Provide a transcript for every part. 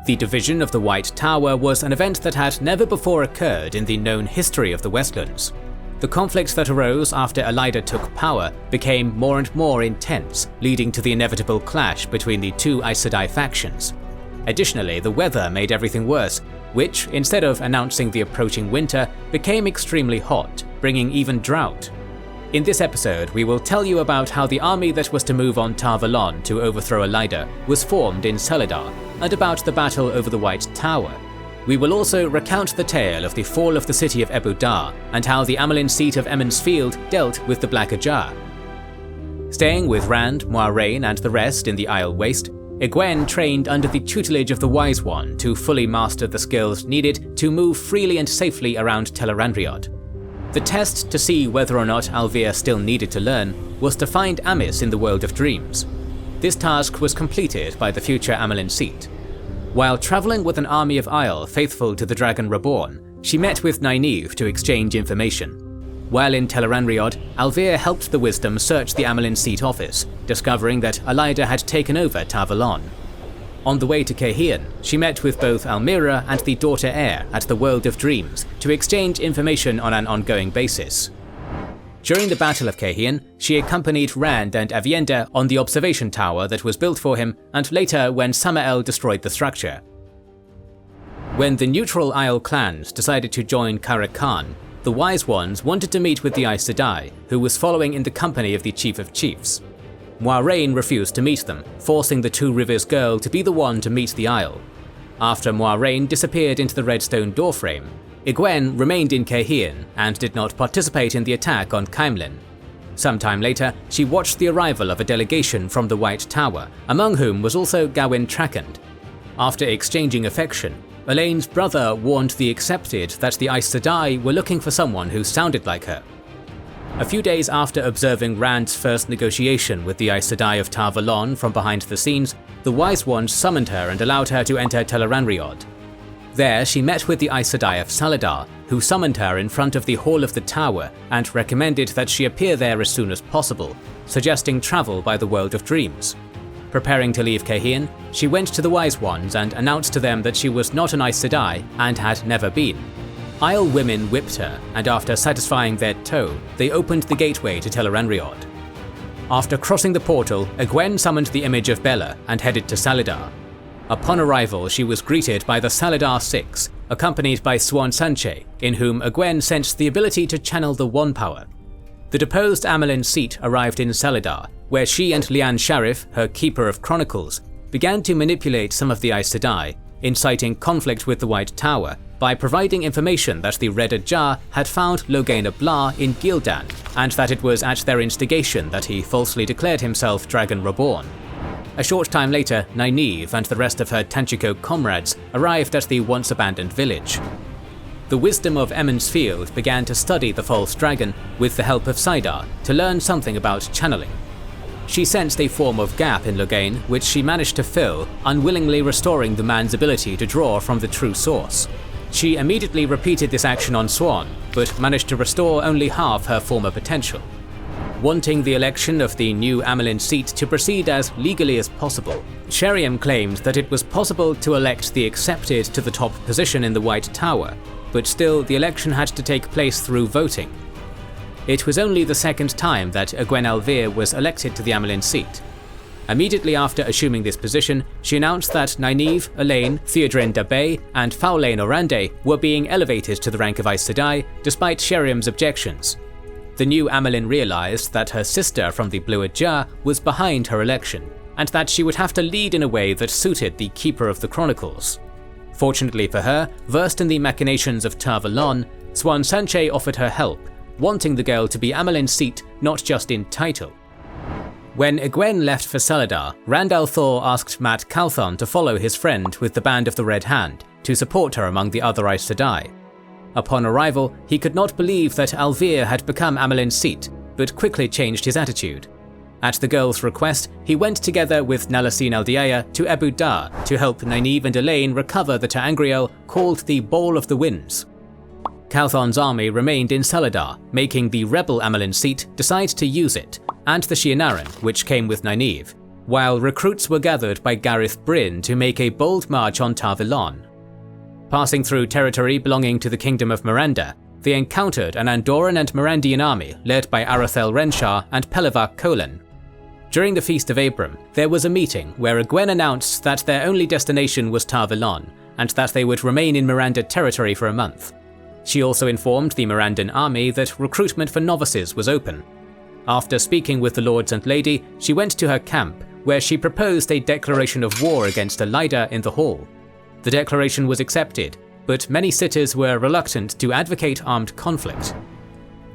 The division of the White Tower was an event that had never before occurred in the known history of the Westlands. The conflict that arose after Elida took power became more and more intense, leading to the inevitable clash between the two Aes Sedai factions. Additionally, the weather made everything worse, which, instead of announcing the approaching winter, became extremely hot, bringing even drought. In this episode, we will tell you about how the army that was to move on Tar Valon to overthrow Elida was formed in Salidar, and about the battle over the White Tower. We will also recount the tale of the fall of the city of Ebou Dar, and how the Amyrlin seat of Emond's Field dealt with the Black Ajah. Staying with Rand, Moiraine and the rest in the Isle Waste, Egwene trained under the tutelage of the Wise One to fully master the skills needed to move freely and safely around Tel'aran'rhiod. The test to see whether or not al'Vir still needed to learn was to find Amys in the World of Dreams. This task was completed by the future Amyrlin seat. While travelling with an army of Isle faithful to the Dragon Reborn, she met with Nynaeve to exchange information. While in Tel'aran'rhiod, al'Vir helped the Wisdom search the Amyrlin seat office, discovering that Elida had taken over Tar Valon. On the way to Cahian, she met with both Almira and the Daughter Heir at the World of Dreams to exchange information on an ongoing basis. During the Battle of Cahian, she accompanied Rand and Aviendha on the observation tower that was built for him, and later when Samael destroyed the structure. When the neutral Isle clans decided to join Kara Khan, the Wise Ones wanted to meet with the Aes Sedai, who was following in the company of the Chief of Chiefs. Moiraine refused to meet them, forcing the Two Rivers girl to be the one to meet the Isle. After Moiraine disappeared into the redstone doorframe, Egwene remained in Cahian and did not participate in the attack on Caemlyn. Sometime later, she watched the arrival of a delegation from the White Tower, among whom was also Gawyn Trakand. After exchanging affection, Elaine's brother warned the Accepted that the Aes Sedai were looking for someone who sounded like her. A few days after observing Rand's first negotiation with the Aes Sedai of Tar Valon from behind the scenes, the Wise Ones summoned her and allowed her to enter Tel'aran'rhiod. There, she met with the Aes Sedai of Salidar, who summoned her in front of the Hall of the Tower and recommended that she appear there as soon as possible, suggesting travel by the World of Dreams. Preparing to leave Cahian, she went to the Wise Ones and announced to them that she was not an Aes Sedai and had never been. Isle women whipped her, and after satisfying their tow, they opened the gateway to Tel'aran'rhiod. After crossing the portal, Egwene summoned the image of Bella and headed to Salidar. Upon arrival, she was greeted by the Salidar Six, accompanied by Siuan Sanche, in whom Egwene sensed the ability to channel the One Power. The deposed Amyrlin seat arrived in Salidar, where she and Lian Sharif, her Keeper of Chronicles, began to manipulate some of the Aes Sedai, inciting conflict with the White Tower by providing information that the Red Ajah had found Logain Blah in Gildan, and that it was at their instigation that he falsely declared himself Dragon Reborn. A short time later, Nynaeve and the rest of her Tanchico comrades arrived at the once-abandoned village. The Wisdom of Emond's Field began to study the false dragon with the help of Saidar to learn something about channeling. She sensed a form of gap in Logain, which she managed to fill, unwillingly restoring the man's ability to draw from the true source. She immediately repeated this action on Siuan, but managed to restore only half her former potential. Wanting the election of the new Amyrlin seat to proceed as legally as possible, Sheriam claimed that it was possible to elect the Accepted to the top position in the White Tower, but still the election had to take place through voting. It was only the second time that Egwene al'Vir was elected to the Amyrlin seat. Immediately after assuming this position, she announced that Nynaeve, Elaine, Theodrin Dabe, and Faolain Orande were being elevated to the rank of Aes Sedai, despite Sheriam's objections. The new Amyrlin realized that her sister from the Blue Ajah was behind her election, and that she would have to lead in a way that suited the Keeper of the Chronicles. Fortunately for her, versed in the machinations of Tar Valon, Siuan Sanche offered her help, wanting the girl to be Amyrlin's seat not just in title. When Egwene left for Salidar, Rand al'Thor asked Mat Cauthon to follow his friend with the Band of the Red Hand to support her among the other Aes Sedai. Upon arrival, he could not believe that al'Vir had become Amyrlin's seat, but quickly changed his attitude. At the girl's request, he went together with Nalasin Aldeaya to Ebou Dar to help Nynaeve and Elaine recover the ter'angreal called the Ball of the Winds. Cauthon's army remained in Salidar, making the rebel Amyrlin seat decide to use it, and the Shi'anaran, which came with Nynaeve, while recruits were gathered by Gareth Bryn to make a bold march on Tar Valon. Passing through territory belonging to the Kingdom of Miranda, they encountered an Andoran and Mirandian army led by Arathel Renshar and Pelivak Kolan. During the Feast of Abram, there was a meeting where Egwene announced that their only destination was Tar Valon, and that they would remain in Miranda territory for a month. She also informed the Mirandan army that recruitment for novices was open. After speaking with the Lords and Lady, she went to her camp, where she proposed a declaration of war against Elida in the hall. The declaration was accepted, but many sitters were reluctant to advocate armed conflict.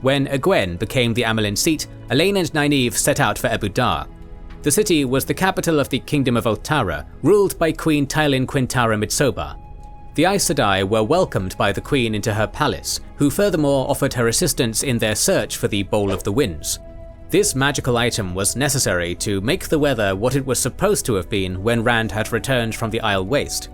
When Egwene became the Amyrlin seat, Elaine and Nynaeve set out for Ebou Dar. The city was the capital of the Kingdom of Altara, ruled by Queen Tailin Quintara Mitsoba. The Aes Sedai were welcomed by the Queen into her palace, who furthermore offered her assistance in their search for the Bowl of the Winds. This magical item was necessary to make the weather what it was supposed to have been when Rand had returned from the Isle Waste.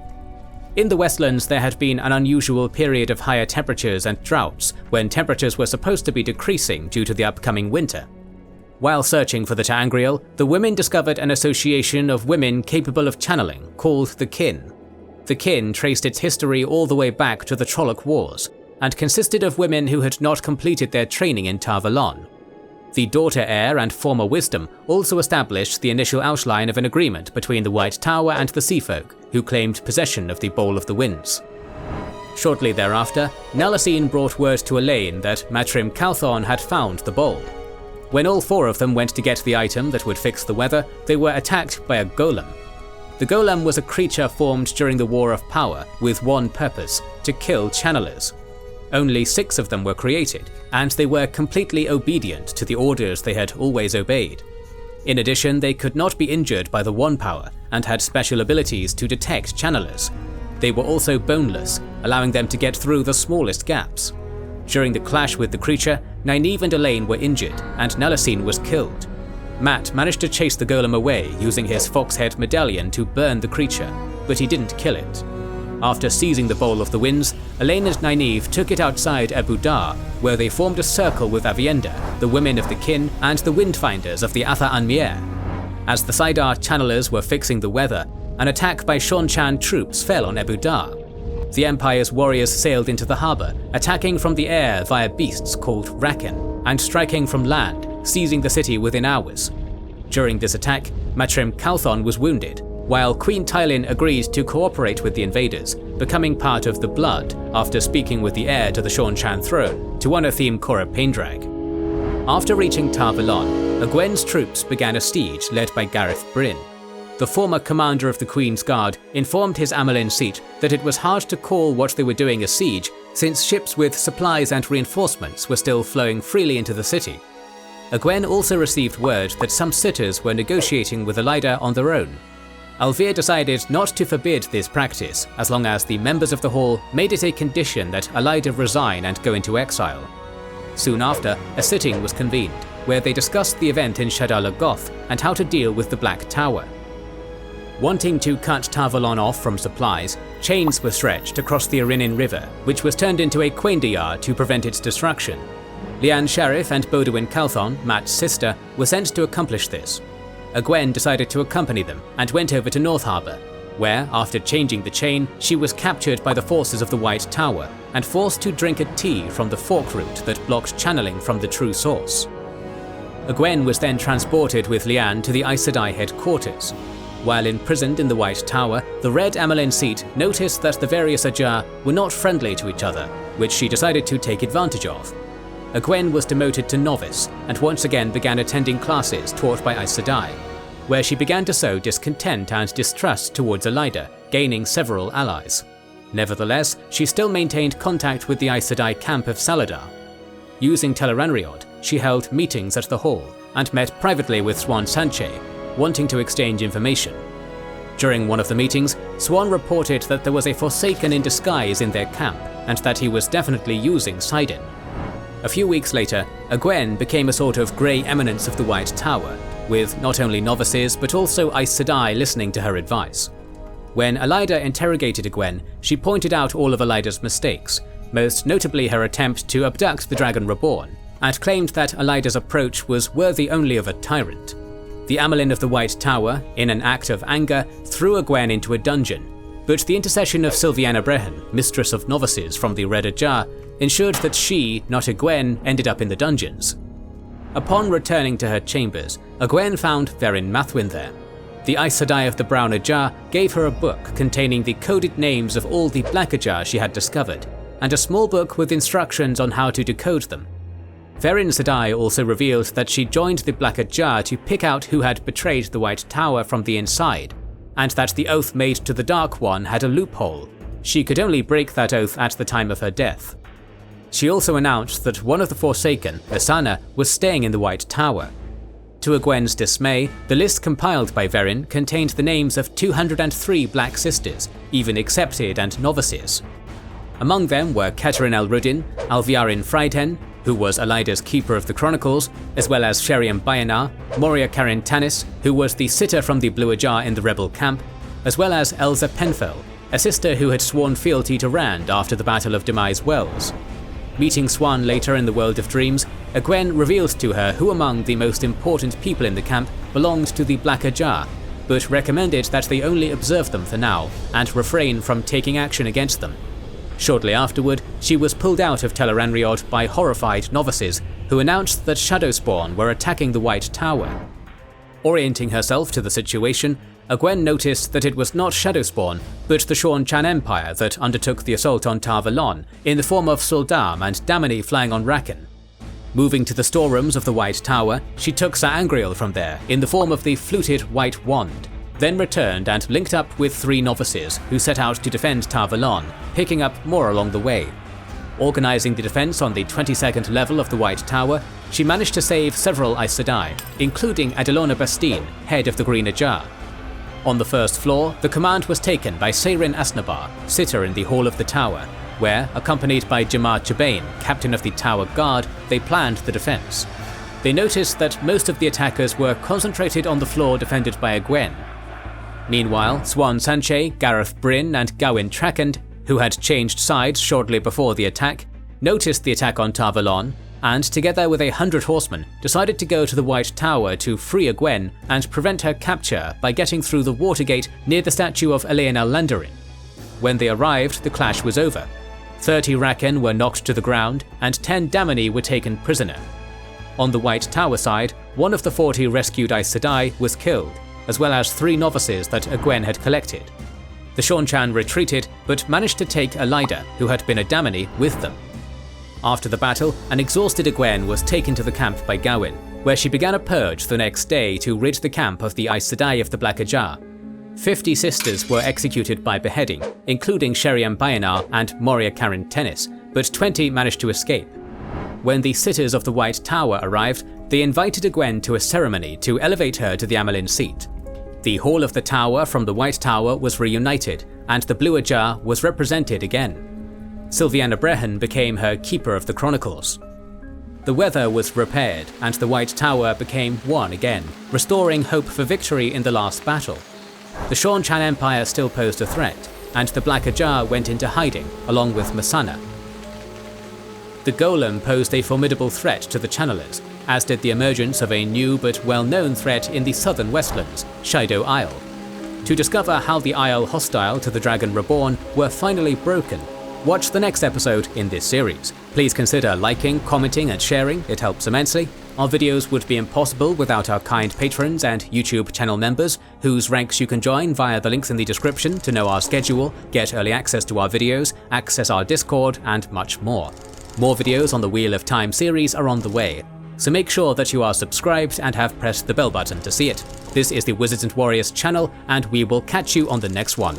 In the Westlands, there had been an unusual period of higher temperatures and droughts, when temperatures were supposed to be decreasing due to the upcoming winter. While searching for the Ta'angreal, the women discovered an association of women capable of channeling, called the Kin. The Kin traced its history all the way back to the Trolloc Wars, and consisted of women who had not completed their training in Tar Valon. The Daughter Heir and Former Wisdom also established the initial outline of an agreement between the White Tower and the Seafolk, who claimed possession of the Bowl of the Winds. Shortly thereafter, Nalacine brought word to Elaine that Matrim Calthon had found the bowl. When all four of them went to get the item that would fix the weather, they were attacked by a Golem. The Golem was a creature formed during the War of Power with one purpose: to kill channelers. Only 6 of them were created, and they were completely obedient to the orders they had always obeyed. In addition, they could not be injured by the One Power, and had special abilities to detect channelers. They were also boneless, allowing them to get through the smallest gaps. During the clash with the creature, Nynaeve and Elaine were injured, and Nalacine was killed. Matt managed to chase the Golem away using his fox-head medallion to burn the creature, but he didn't kill it. After seizing the Bowl of the Winds, Elaine and Nynaeve took it outside Ebou Dar, where they formed a circle with Avienda, the women of the Kin, and the Windfinders of the Atha Anmier. As the Saidar channelers were fixing the weather, an attack by Seanchan troops fell on Ebou Dar. The Empire's warriors sailed into the harbour, attacking from the air via beasts called Raken, and striking from land, seizing the city within hours. During this attack, Matrim Calthon was wounded, while Queen Tailin agreed to cooperate with the invaders, becoming part of the Blood after speaking with the heir to the Seanchan throne, Tuanatheme Cora Paindrag. After reaching Tar Valon, Egwene's troops began a siege led by Gareth Bryn. The former commander of the Queen's Guard informed his Amyrlin seat that it was hard to call what they were doing a siege, since ships with supplies and reinforcements were still flowing freely into the city. Egwene also received word that some sitters were negotiating with Elida on their own. Alvear decided not to forbid this practice, as long as the members of the Hall made it a condition that Elida resign and go into exile. Soon after, a sitting was convened, where they discussed the event in Shadar Logoth and how to deal with the Black Tower. Wanting to cut Tar Valon off from supplies, chains were stretched across the Arinin River, which was turned into a quaindiar to prevent its destruction. Liane Sharif and Bodwin Calthon, Mat's sister, were sent to accomplish this. Egwene decided to accompany them and went over to North Harbour, where, after changing the chain, she was captured by the forces of the White Tower and forced to drink a tea from the fork root that blocked channeling from the true source. Egwene was then transported with Liane to the Aes Sedai headquarters. While imprisoned in the White Tower, the Red Amyrlin seat noticed that the various Ajah were not friendly to each other, which she decided to take advantage of. Egwene was demoted to novice and once again began attending classes taught by Aes Sedai, where she began to sow discontent and distrust towards Elida, gaining several allies. Nevertheless, she still maintained contact with the Aes Sedai camp of Salidar. Using Teleranriod, she held meetings at the Hall and met privately with Swan Sanche, wanting to exchange information. During one of the meetings, Swan reported that there was a Forsaken in disguise in their camp and that he was definitely using Sidon. A few weeks later, Egwene became a sort of grey eminence of the White Tower, with not only novices but also Aes Sedai listening to her advice. When Elida interrogated Egwene, she pointed out all of Elida's mistakes, most notably her attempt to abduct the Dragon Reborn, and claimed that Elida's approach was worthy only of a tyrant. The Amyrlin of the White Tower, in an act of anger, threw Egwene into a dungeon, but the intercession of Silviana Brehon, mistress of novices from the Red Ajah, ensured that she, not Egwene, ended up in the dungeons. Upon returning to her chambers, Egwene found Verin Mathwin there. The Aes Sedai of the Brown Ajah gave her a book containing the coded names of all the Black Ajah she had discovered, and a small book with instructions on how to decode them. Verin Sedai also revealed that she joined the Black Ajah to pick out who had betrayed the White Tower from the inside, and that the oath made to the Dark One had a loophole. She could only break that oath at the time of her death. She also announced that one of the Forsaken, Mesaana, was staying in the White Tower. To Egwene's dismay, the list compiled by Verin contained the names of 203 Black Sisters, even accepted and novices. Among them were Keterin el-Rudin, Alviarin Freiden, who was Elida's Keeper of the Chronicles, as well as Sheriam Bayanar, Moria Karin Tanis, who was the sitter from the Blue Ajah in the rebel camp, as well as Elza Penfell, a sister who had sworn fealty to Rand after the Battle of Demise Wells. Meeting Siuan later in the World of Dreams, Egwene revealed to her who among the most important people in the camp belonged to the Black Ajah, but recommended that they only observe them for now and refrain from taking action against them. Shortly afterward, she was pulled out of Tel'aran'rhiod by horrified novices who announced that Shadowspawn were attacking the White Tower. Orienting herself to the situation, Egwene noticed that it was not Shadowspawn, but the Seanchan Empire that undertook the assault on Tar Valon in the form of Suldam and Damini flying on Rakan. Moving to the storerooms of the White Tower, she took Sa'angreal from there in the form of the fluted White Wand, then returned and linked up with 3 novices who set out to defend Tar Valon, picking up more along the way. Organising the defence on the 22nd level of the White Tower, she managed to save several Aes Sedai, including Adilona Bastine, head of the Green Ajah. On the first floor, the command was taken by Seyrin Asnabar, sitter in the Hall of the Tower, where, accompanied by Jamar Chebane, captain of the Tower Guard, they planned the defence. They noticed that most of the attackers were concentrated on the floor defended by Egwene. Meanwhile, Siuan Sanche, Gareth Bryn and Gawyn Trakand, who had changed sides shortly before the attack, noticed the attack on Tar Valon, and together with 100 horsemen decided to go to the White Tower to free Egwene and prevent her capture by getting through the watergate near the statue of Elaine al-Landarin. When they arrived, the clash was over. 30 Rakan were knocked to the ground and 10 Damini were taken prisoner. On the White Tower side, one of the 40 rescued Aes Sedai was killed, as well as 3 novices that Egwene had collected. The Seanchan retreated, but managed to take Elida, who had been a Damini, with them. After the battle, an exhausted Egwene was taken to the camp by Gawyn, where she began a purge the next day to rid the camp of the Aes Sedai of the Black Ajah. 50 sisters were executed by beheading, including Sheriam Bayanar and Moria Karin Tanis, but 20 managed to escape. When the sitters of the White Tower arrived, they invited Egwene to a ceremony to elevate her to the Amyrlin seat. The Hall of the Tower from the White Tower was reunited, and the Blue Ajah was represented again. Silviana Brehon became her Keeper of the Chronicles. The weather was repaired, and the White Tower became one again, restoring hope for victory in the last battle. The Seanchan Empire still posed a threat, and the Black Ajah went into hiding, along with Mesaana. The Golem posed a formidable threat to the Channelers, as did the emergence of a new but well-known threat in the southern Westlands, Shaido Isle. To discover how the Isle hostile to the Dragon Reborn were finally broken, watch the next episode in this series. Please consider liking, commenting and sharing, it helps immensely. Our videos would be impossible without our kind patrons and YouTube channel members, whose ranks you can join via the links in the description to know our schedule, get early access to our videos, access our Discord and much more. More videos on the Wheel of Time series are on the way, so make sure that you are subscribed and have pressed the bell button to see it. This is the Wizards and Warriors channel, and we will catch you on the next one.